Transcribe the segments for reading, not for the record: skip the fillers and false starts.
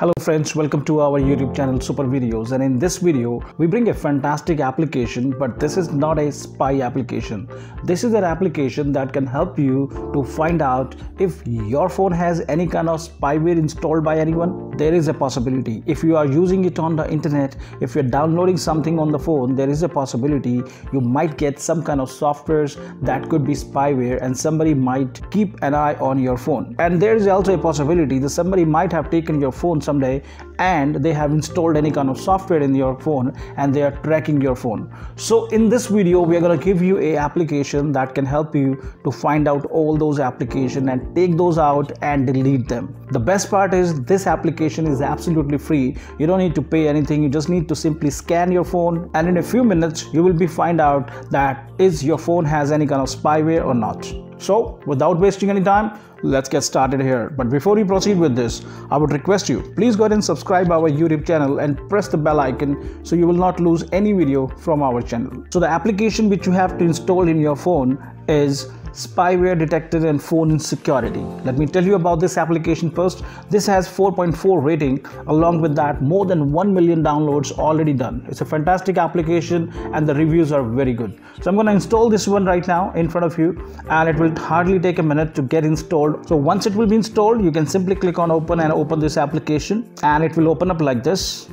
Hello friends, welcome to our YouTube channel Super Videos, and in this video we bring a fantastic application, but this is not a spy application. This is an application that can help you to find out if your phone has any kind of spyware installed by anyone. There is a possibility. If you are using it on the internet, if you're downloading something on the phone, there is a possibility you might get some kind of softwares that could be spyware and somebody might keep an eye on your phone. And there is also a possibility that somebody might have taken your phone someday and they have installed any kind of software in your phone and they are tracking your phone. So in this video we are going to give you a application that can help you to find out all those applications and take those out and delete them. The best part is this application is absolutely free. You don't need to pay anything. You just need to simply scan your phone, and in a few minutes you will find out that is your phone has any kind of spyware or not. So without wasting any time, let's get started here. But before we proceed with this, I would request you, please go ahead and subscribe our YouTube channel and press the bell icon so you will not lose any video from our channel. So the application which you have to install in your phone is Spyware Detector and Phone Security. Let me tell you about this application first. This has 4.4 rating. Along with that, more than 1 million downloads already done. It's a fantastic application and the reviews are very good. So I'm going to install this one right now in front of you, and it will hardly take a minute to get installed. So once it will be installed, you can simply click on open and open this application, and it will open up like this.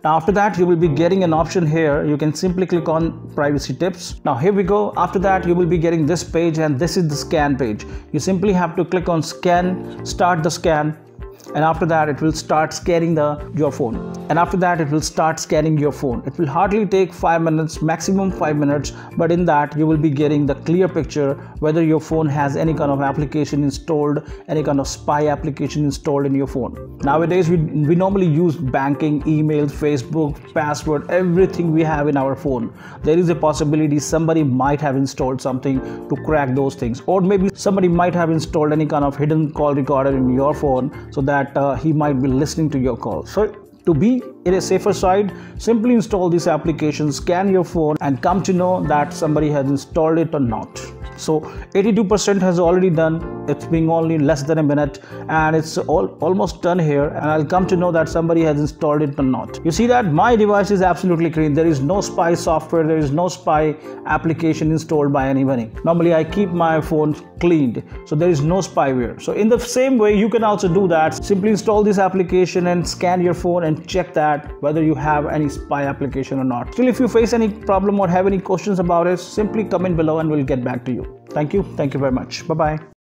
Now after that you will be getting an option here. You can simply click on privacy tips. Now here we go. After that you will be getting this page, and this is the scan page. You simply have to click on scan, start the scan, and after that it will start scanning your phone. And after that it will start scanning your phone. It will hardly take 5 minutes, maximum 5 minutes, but in that you will be getting the clear picture whether your phone has any kind of application installed, any kind of spy application installed in your phone. Nowadays we normally use banking, emails, Facebook, password, everything we have in our phone. There is a possibility somebody might have installed something to crack those things, or maybe somebody might have installed any kind of hidden call recorder in your phone so that he might be listening to your call. So to be in a safer side, simply install this application, scan your phone, and come to know that somebody has installed it or not. So 82% has already done. It's been only less than a minute and it's almost done here, and I'll come to know that somebody has installed it or not. You see that my device is absolutely clean. There is no spy software, there is no spy application installed by anybody. Normally I keep my phone cleaned, so there is no spyware. So in the same way you can also do that. Simply install this application and scan your phone and check that whether you have any spy application or not. Still, if you face any problem or have any questions about it, simply comment below and we'll get back to you. Thank you very much. Bye bye.